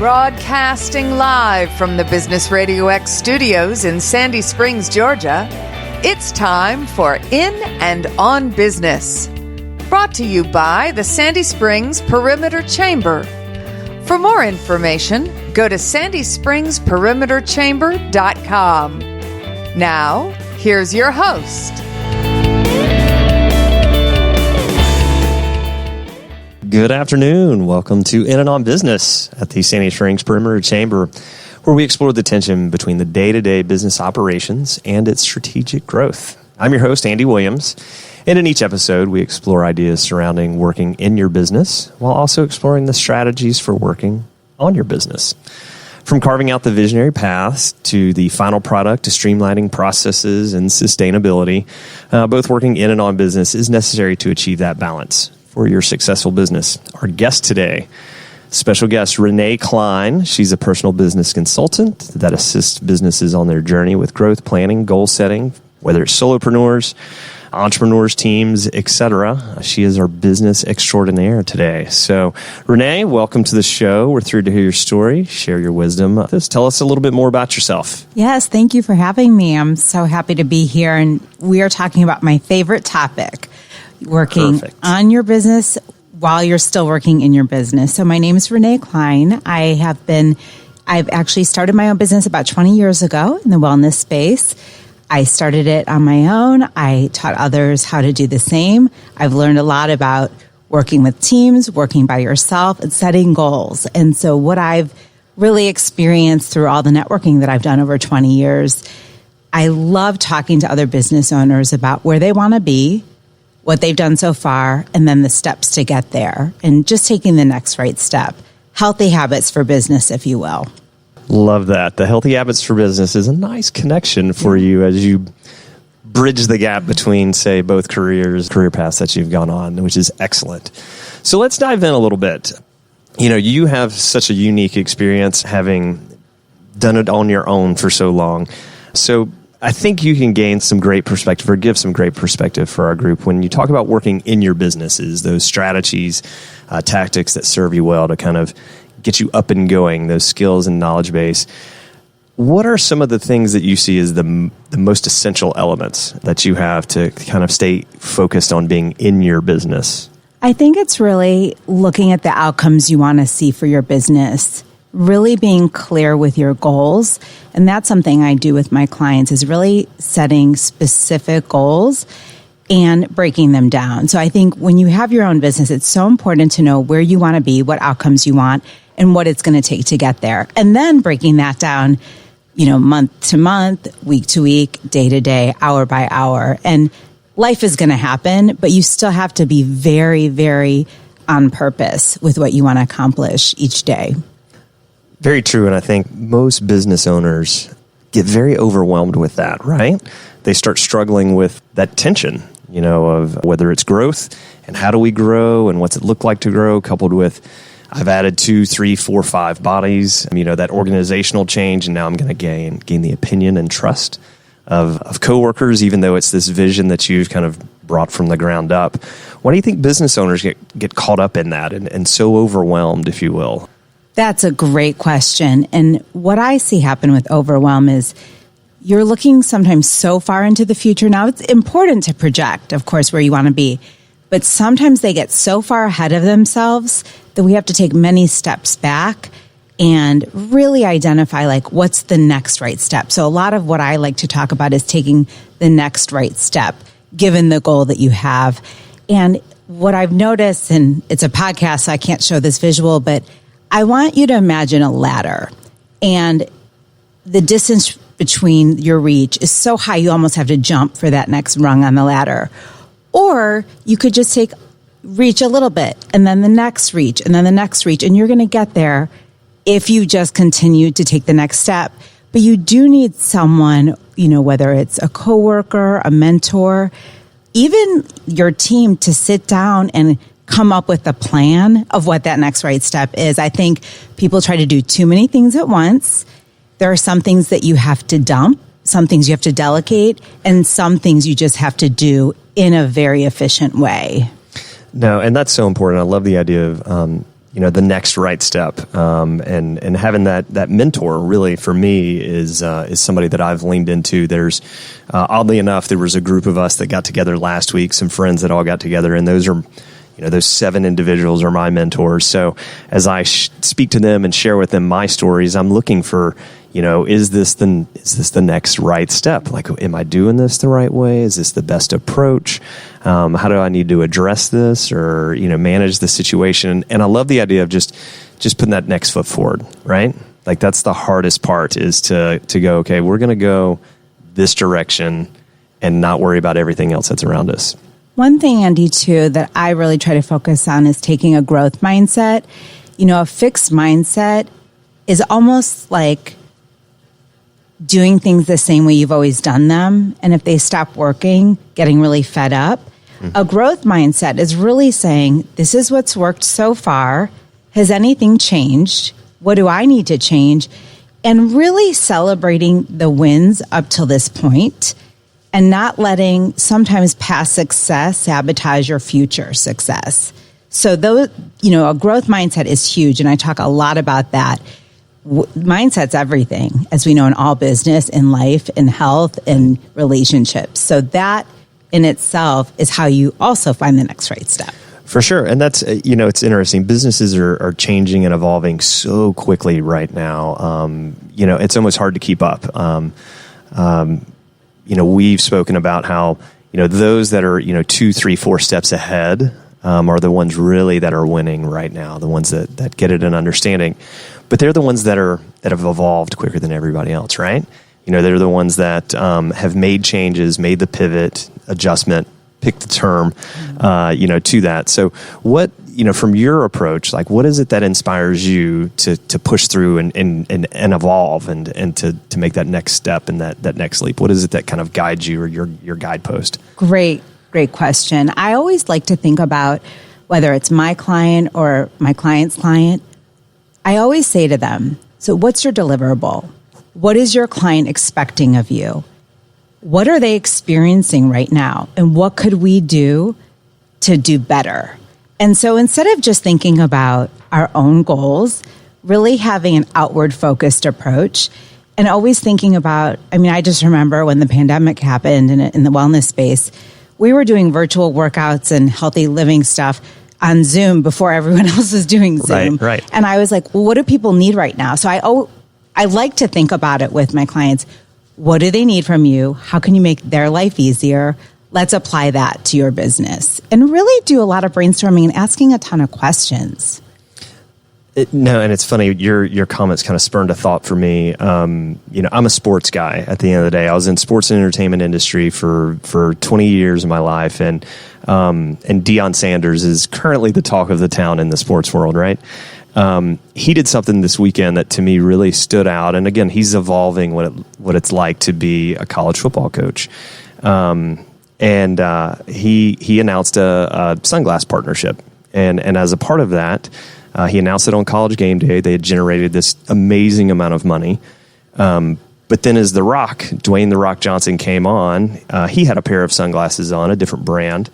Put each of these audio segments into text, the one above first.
Broadcasting live from the Business RadioX studios in Sandy Springs, Georgia, it's time for In and On Business. Brought to you by the Sandy Springs Perimeter Chamber. For more information, go to sandyspringsperimeterchamber.com. Now, here's your host. Good afternoon. Welcome to In and On Business at the Sandy Springs Perimeter Chamber, where we explore the tension between the day-to-day business operations and its strategic growth. I'm your host, Andy Williams, and in each episode, we explore ideas surrounding working in your business while also exploring the strategies for working on your business. From carving out the visionary paths to the final product to streamlining processes and sustainability, both working in and on business is necessary to achieve that balance for your successful business. Our guest today, special guest Renee Klein. She's a personal business consultant that assists businesses on their journey with growth planning, goal setting, whether it's solopreneurs, entrepreneurs, teams, etc. She is our business extraordinaire today. So, Renee, welcome to the show. We're thrilled to hear your story, share your wisdom. Just tell us a little bit more about yourself. Yes, thank you for having me. I'm so happy to be here, and we are talking about my favorite topic, working on your business while you're still working in your business. So my name is Renee Klein. I've actually started my own business about 20 years ago in the wellness space. I started it on my own. I taught others how to do the same. I've learned a lot about working with teams, working by yourself, and setting goals. And so what I've really experienced through all the networking that I've done over 20 years, I love talking to other business owners about where they want to be, what they've done so far, and then the steps to get there, and just taking the next right step. Healthy habits for business, if you will. Love that. The healthy habits for business is a nice connection for you as you bridge the gap between, say, both career paths that you've gone on, which is excellent. So let's dive in a little bit. You know, you have such a unique experience having done it on your own for so long. So I think you can gain some great perspective or give some great perspective for our group when you talk about working in your businesses, those strategies, tactics that serve you well to kind of get you up and going, those skills and knowledge base. What are some of the things that you see as the most essential elements that you have to kind of stay focused on being in your business? I think it's really looking at the outcomes you want to see for your business, really being clear with your goals. And that's something I do with my clients, is really setting specific goals and breaking them down. So I think when you have your own business, it's so important to know where you want to be, what outcomes you want, and what it's going to take to get there. And then breaking that down, month to month, week to week, day to day, hour by hour. And life is going to happen, but you still have to be very, very on purpose with what you want to accomplish each day. Very true. And I think most business owners get very overwhelmed with that, right? They start struggling with that tension, of whether it's growth and how do we grow and what's it look like to grow, coupled with I've added 2, 3, 4, 5 bodies, that organizational change. And now I'm going to gain the opinion and trust of coworkers, even though it's this vision that you've kind of brought from the ground up. Why do you think business owners get caught up in that and so overwhelmed, if you will? That's a great question. And what I see happen with overwhelm is you're looking sometimes so far into the future. Now, it's important to project, of course, where you want to be. But sometimes they get so far ahead of themselves that we have to take many steps back and really identify, what's the next right step. So a lot of what I like to talk about is taking the next right step, given the goal that you have. And what I've noticed, and it's a podcast, so I can't show this visual, but I want you to imagine a ladder, and the distance between your reach is so high you almost have to jump for that next rung on the ladder. Or you could just reach a little bit, and then the next reach, and then the next reach, and you're going to get there if you just continue to take the next step. But you do need someone, whether it's a coworker, a mentor, even your team, to sit down and come up with a plan of what that next right step is. I think people try to do too many things at once. There are some things that you have to dump, some things you have to delegate, and some things you just have to do in a very efficient way. No, and that's so important. I love the idea of the next right step, and having that mentor really for me is somebody that I've leaned into. There's oddly enough, there was a group of us that got together last week, some friends that all got together, and those are those 7 individuals are my mentors. So as I speak to them and share with them my stories, I'm looking for, is this the next right step? Like, am I doing this the right way? Is this the best approach? How do I need to address this or, manage the situation? And I love the idea of just putting that next foot forward, right? Like, that's the hardest part, is to go, okay, we're going to go this direction and not worry about everything else that's around us. One thing, Andy, too, that I really try to focus on is taking a growth mindset. A fixed mindset is almost like doing things the same way you've always done them. And if they stop working, getting really fed up. Mm-hmm. A growth mindset is really saying, this is what's worked so far. Has anything changed? What do I need to change? And really celebrating the wins up till this point, and not letting sometimes past success sabotage your future success. So those, a growth mindset is huge. And I talk a lot about that. Mindset's everything, as we know, in all business, in life, in health, in relationships. So that in itself is how you also find the next right step. For sure. And that's, it's interesting. Businesses are changing and evolving so quickly right now. It's almost hard to keep up. We've spoken about how, those that are, 2, 3, 4 steps ahead are the ones really that are winning right now, the ones that get it and understanding. But they're the ones that have evolved quicker than everybody else, right? They're the ones that have made changes, made the pivot, adjustment, pick the term, to that. So what, from your approach, like, what is it that inspires you to push through and evolve and to make that next step and that next leap? What is it that kind of guides you, or your guidepost? Great question. I always like to think about whether it's my client or my client's client. I always say to them, so what's your deliverable? What is your client expecting of you? What are they experiencing right now? And what could we do to do better? And so instead of just thinking about our own goals, really having an outward focused approach, and always thinking about, I just remember when the pandemic happened in the wellness space, we were doing virtual workouts and healthy living stuff on Zoom before everyone else was doing Zoom. Right. And I was like, well, what do people need right now? So I like to think about it with my clients. What do they need from you? How can you make their life easier? Let's apply that to your business, and really do a lot of brainstorming and asking a ton of questions. And it's funny, your comments kind of spurned a thought for me. I'm a sports guy at the end of the day. I was in sports and entertainment industry for 20 years of my life, and Deion Sanders is currently the talk of the town in the sports world, right? He did something this weekend that to me really stood out. And again, he's evolving what it's like to be a college football coach. And he announced a sunglass partnership. And as a part of that, he announced it on College Game Day. They had generated this amazing amount of money. But then as Dwayne "The Rock" Johnson came on, he had a pair of sunglasses on, a different brand.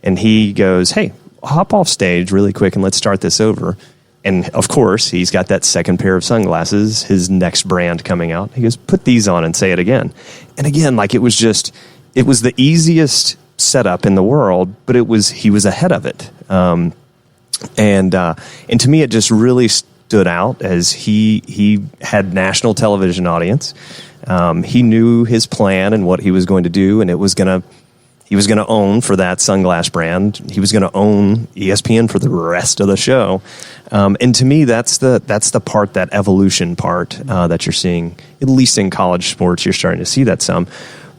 And he goes, hey, hop off stage really quick and let's start this over. And of course, he's got that second pair of sunglasses, his next brand coming out. He goes, put these on and say it again. And again, like, it was the easiest setup in the world, but he was ahead of it. And to me, it just really stood out as he had national television audience. He knew his plan and what he was going to do, and he was going to own for that sunglass brand. He was going to own ESPN for the rest of the show. And to me, that's the part, that evolution part that you're seeing, at least in college sports. You're starting to see that some.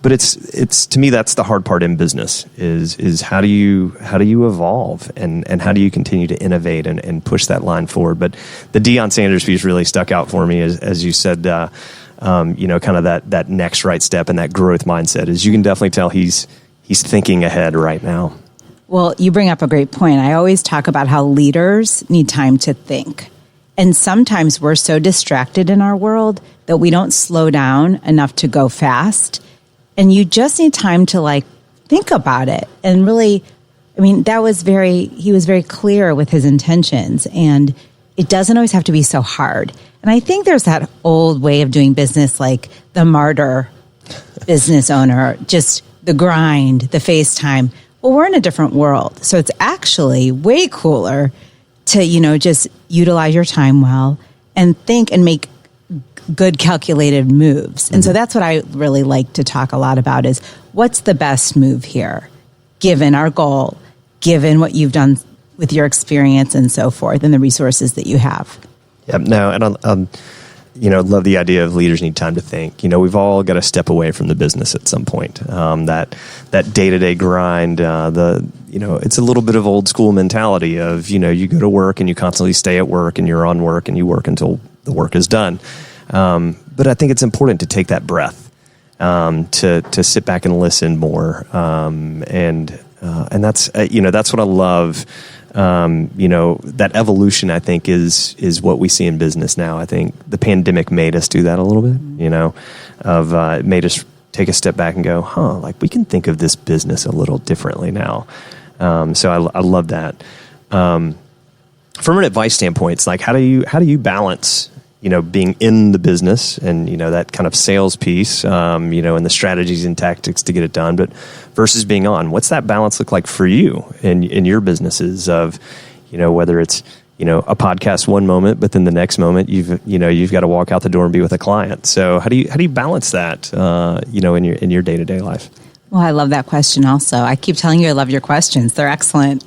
But it's to me, that's the hard part in business is how do you evolve and how do you continue to innovate and push that line forward. But the Deion Sanders piece really stuck out for me, as you said, kind of that next right step and that growth mindset. Is you can definitely tell he's thinking ahead right now. Well, you bring up a great point. I always talk about how leaders need time to think. And sometimes we're so distracted in our world that we don't slow down enough to go fast. And you just need time to think about it. And really, he was very clear with his intentions. And it doesn't always have to be so hard. And I think there's that old way of doing business, like the martyr business owner, just the grind, the FaceTime. Well, we're in a different world. So it's actually way cooler to, just utilize your time well and think and make good calculated moves. And so that's what I really like to talk a lot about is what's the best move here, given our goal, given what you've done with your experience and so forth and the resources that you have. Yep. No, and love the idea of leaders need time to think. We've all got to step away from the business at some point. That day-to-day grind, it's a little bit of old school mentality of, you go to work and you constantly stay at work and you're on work and you work until the work is done. But I think it's important to take that breath, to sit back and listen more. And that's, that's what I love. That evolution, I think, is what we see in business now. I think the pandemic made us do that a little bit, it made us take a step back and go, like we can think of this business a little differently now. So I love that. From an advice standpoint, it's like, how do you balance, being in the business and, that kind of sales piece, and the strategies and tactics to get it done, but versus being on? What's that balance look like for you in your businesses of, whether it's, a podcast one moment, but then the next moment you've got to walk out the door and be with a client. So how do you balance that, in your day-to-day life? Well, I love that question also. I keep telling you I love your questions. They're excellent.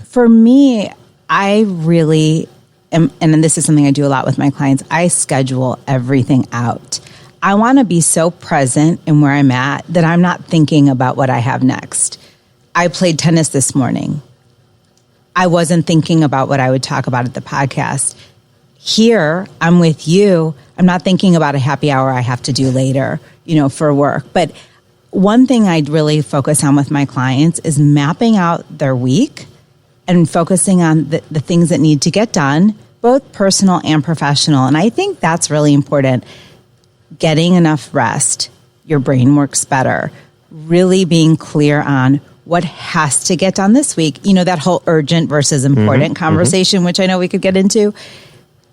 For me, I really and this is something I do a lot with my clients, I schedule everything out. I want to be so present in where I'm at that I'm not thinking about what I have next. I played tennis this morning. I wasn't thinking about what I would talk about at the podcast. Here, I'm with you. I'm not thinking about a happy hour I have to do later, for work. But one thing I'd really focus on with my clients is mapping out their week and focusing on the things that need to get done, both personal and professional. And I think that's really important. Getting enough rest, your brain works better. Really being clear on what has to get done this week. That whole urgent versus important conversation, which I know we could get into.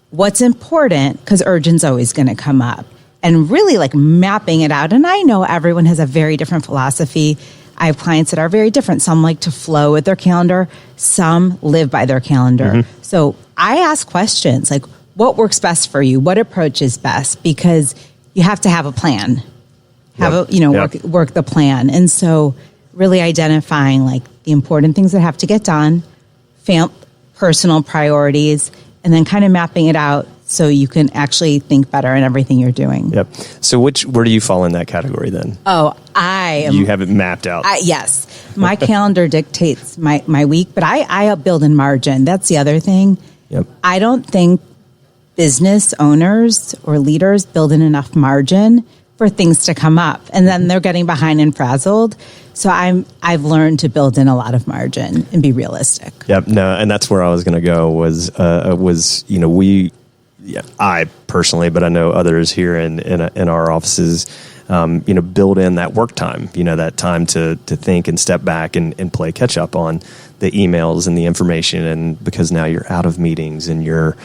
What's important, because urgent's always going to come up. And really like mapping it out. And I know everyone has a very different philosophy. I have clients that are very different. Some like to flow with their calendar. Some live by their calendar. So I ask questions like, what works best for you? What approach is best? Because you have to have a plan. Work the plan. And so really identifying like the important things that have to get done, personal priorities, and then kind of mapping it out so you can actually think better in everything you're doing. Yep. So where do you fall in that category then? Oh, you have it mapped out. Yes. My calendar dictates my week, but I build in margin. That's the other thing. Yep. I don't think business owners or leaders build in enough margin for things to come up. And then they're getting behind and frazzled. So I've learned to build in a lot of margin and be realistic. Yep. No, and that's where I was going to go was I personally, but I know others here in our offices, build in that work time, that time to think and step back and play catch up on the emails and the information. And because now you're out of meetings and you're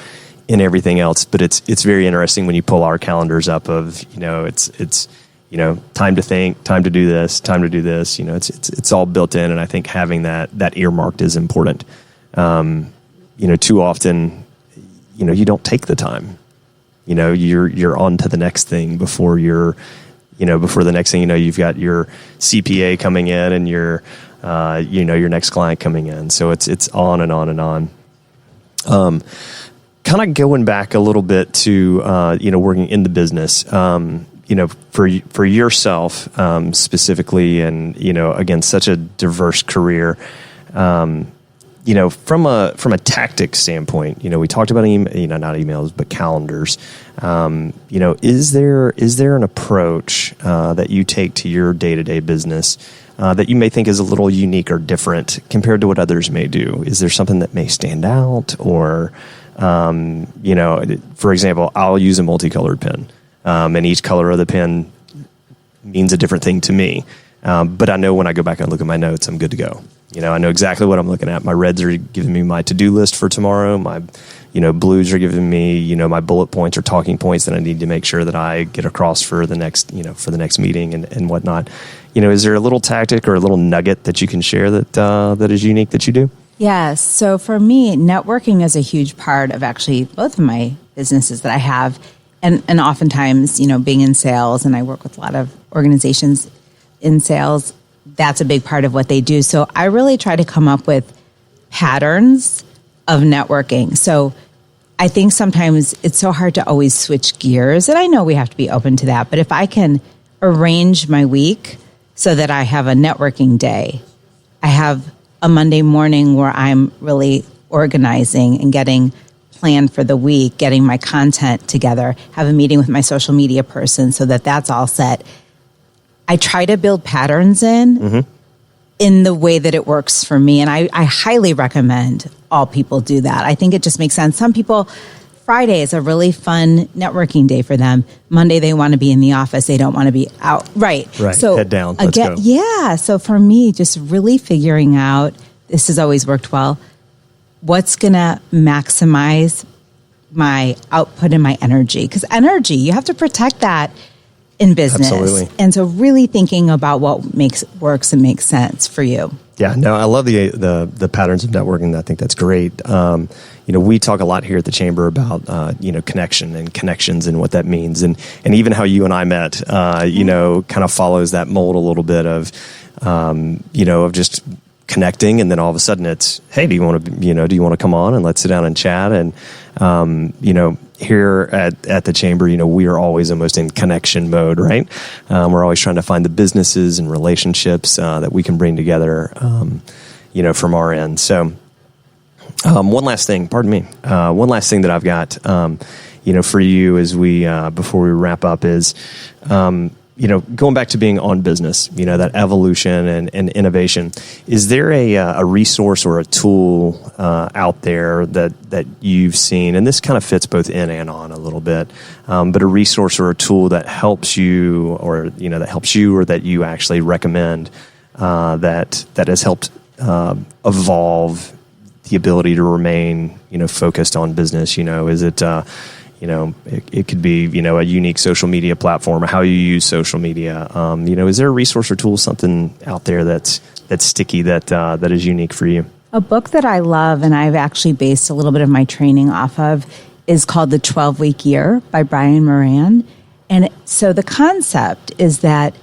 in everything else, but it's very interesting when you pull our calendars up of, it's time to think, time to do this, it's all built in. And I think having that earmarked is important. Too often, you don't take the time, you're on to the next thing before before the next thing, you've got your CPA coming in and your next client coming in. So it's on and on and on. Kind of going back a little bit to, working in the business, for yourself, specifically, and, again, such a diverse career, from a tactic standpoint, we talked about not emails, but calendars. Is there an approach that you take to your day-to-day business that you may think is a little unique or different compared to what others may do? Is there something that may stand out, or for example, I'll use a multicolored pen, and each color of the pen means a different thing to me. But I know when I go back and look at my notes, I'm good to go. I know exactly what I'm looking at. My reds are giving me my to-do list for tomorrow. My, blues are giving me, my bullet points or talking points that I need to make sure that I get across for the next, for the next meeting and whatnot. Is there a little tactic or a little nugget that you can share that is unique that you do? Yes. So for me, networking is a huge part of actually both of my businesses that I have. And oftentimes, being in sales, and I work with a lot of organizations in sales, that's a big part of what they do. So I really try to come up with patterns of networking. So I think sometimes it's so hard to always switch gears. And I know we have to be open to that. But if I can arrange my week so that I have a networking day, I have a Monday morning where I'm really organizing and getting planned for the week, getting my content together, have a meeting with my social media person so that that's all set. I try to build patterns in the way that it works for me. And I highly recommend all people do that. I think it just makes sense. Some people, Friday is a really fun networking day for them. Monday, they want to be in the office. They don't want to be out. Right. So head down. Let's go. Yeah. So for me, just really figuring out, this has always worked well, what's going to maximize my output and my energy. Because energy, you have to protect that in business. Absolutely. And so really thinking about what works and makes sense for you. Yeah, no, I love the patterns of networking. I think that's great. We talk a lot here at the Chamber about, connection and connections and what that means. And even how you and I met, kind of follows that mold a little bit of just connecting. And then all of a sudden it's, hey, do you want to come on and let's sit down and chat? And, here at the Chamber, we are always almost in connection mode, right? We're always trying to find the businesses and relationships that we can bring together, from our end. So one last thing that I've got, for you as before we wrap up is, going back to being on business, that evolution and innovation, is there a resource or a tool out there that you've seen, and this kind of fits both in and on a little bit, but a resource or a tool that helps you or that you actually recommend that has helped evolve the ability to remain, focused on business? Is it it could be, a unique social media platform or how you use social media. Is there a resource or tool, something out there that's sticky that is unique for you? A book that I love, and I've actually based a little bit of my training off of, is called The 12-Week Year by Brian Moran. And so the concept is that,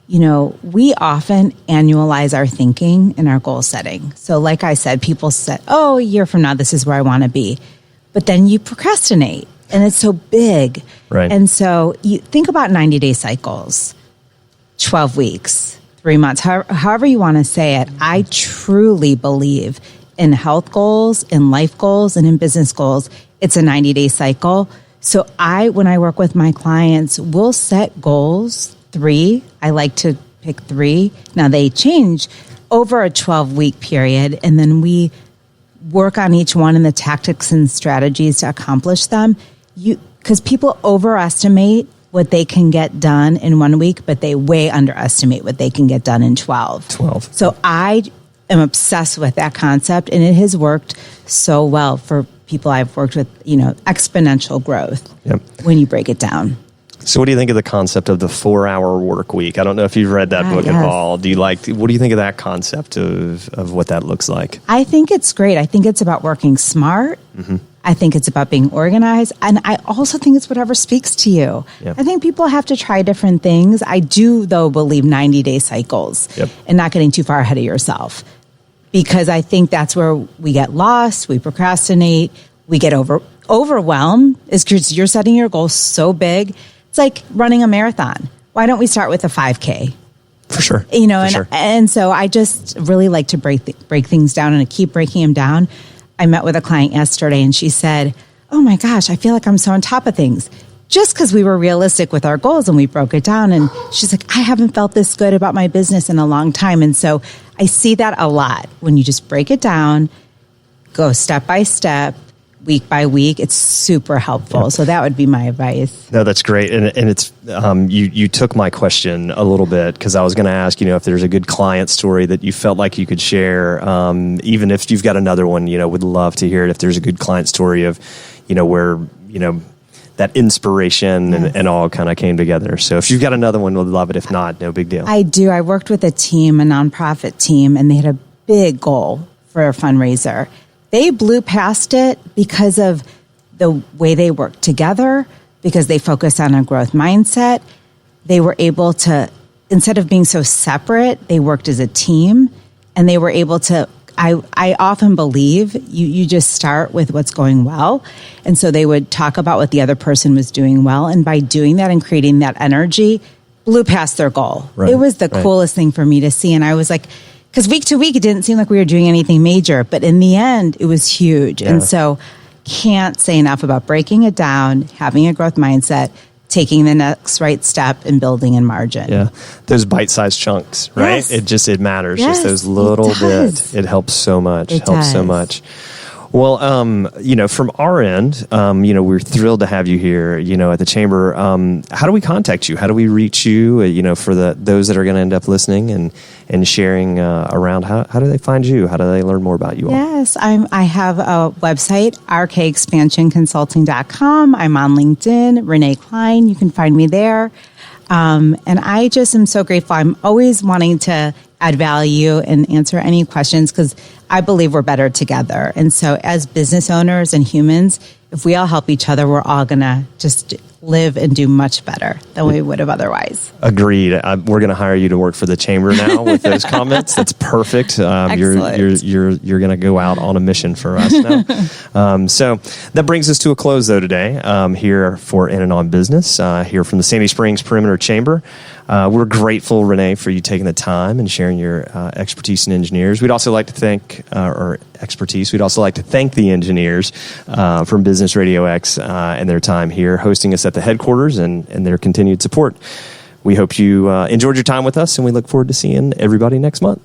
we often annualize our thinking and our goal setting. So like I said, people said, a year from now, this is where I want to be. But then you procrastinate. And it's so big. Right. And so you think about 90-day cycles, 12 weeks, 3 months, however you want to say it. I truly believe in health goals, in life goals, and in business goals. It's a 90-day cycle. So when I work with my clients, we'll set goals, 3. I like to pick 3. Now they change over a 12-week period, and then we work on each one and the tactics and strategies to accomplish them. Because people overestimate what they can get done in 1 week, but they way underestimate what they can get done in 12. So I am obsessed with that concept, and it has worked so well for people I've worked with, exponential growth when you break it down. So what do you think of the concept of the 4-hour work week? I don't know if you've read that book at all. What do you think of that concept of what that looks like? I think it's great. I think it's about working smart. Mm-hmm. I think it's about being organized. And I also think it's whatever speaks to you. Yep. I think people have to try different things. I do, though, believe 90-day cycles and not getting too far ahead of yourself. Because I think that's where we get lost, we procrastinate, we get overwhelmed. Because you're setting your goals so big. It's like running a marathon. Why don't we start with a 5K? For sure. And so I just really like to break things down, and I keep breaking them down. I met with a client yesterday, and she said, oh my gosh, I feel like I'm so on top of things. Just because we were realistic with our goals and we broke it down. And she's like, I haven't felt this good about my business in a long time. And so I see that a lot when you just break it down, go step by step, week by week, it's super helpful. Yeah. So that would be my advice. No, that's great. And it's, you took my question a little bit, because I was going to ask, if there's a good client story that you felt like you could share, even if you've got another one, would love to hear it. If there's a good client story of, where, that inspiration and all kind of came together. So if you've got another one, we'd love it. If not, no big deal. I do. I worked with a team, a nonprofit team, and they had a big goal for a fundraiser. They blew past it because of the way they worked together, because they focused on a growth mindset. They were able to, instead of being so separate, they worked as a team, and they were able to, I often believe you just start with what's going well. And so they would talk about what the other person was doing well. And by doing that and creating that energy, blew past their goal. Right, it was the coolest thing for me to see. And I was like, because week to week, it didn't seem like we were doing anything major. But in the end, it was huge. Yeah. And so can't say enough about breaking it down, having a growth mindset, taking the next right step, and building in margin. Yeah. Those bite-sized chunks, right? Yes. It matters. Yes, just those little bits. It helps so much. So much. Well, from our end, we're thrilled to have you here, at the Chamber. How do we contact you? How do we reach you, for those that are going to end up listening and sharing around? How do they find you? How do they learn more about you all? Yes, I have a website, rkexpansionconsulting.com. I'm on LinkedIn, Renee Klein. You can find me there. And I just am so grateful. I'm always wanting to add value and answer any questions, because I believe we're better together. And so as business owners and humans, if we all help each other, we're all going to just live and do much better than we would have otherwise. Agreed. We're going to hire you to work for the Chamber now with those comments. That's perfect. You're going to go out on a mission for us now. So that brings us to a close, though, today here for In and On Business, here from the Sandy Springs Perimeter Chamber. We're grateful, Renee, for you taking the time and sharing your expertise in engineers. We'd also like to thank We'd also like to thank the engineers from Business RadioX and their time here hosting us at the headquarters and their continued support. We hope you enjoyed your time with us, and we look forward to seeing everybody next month.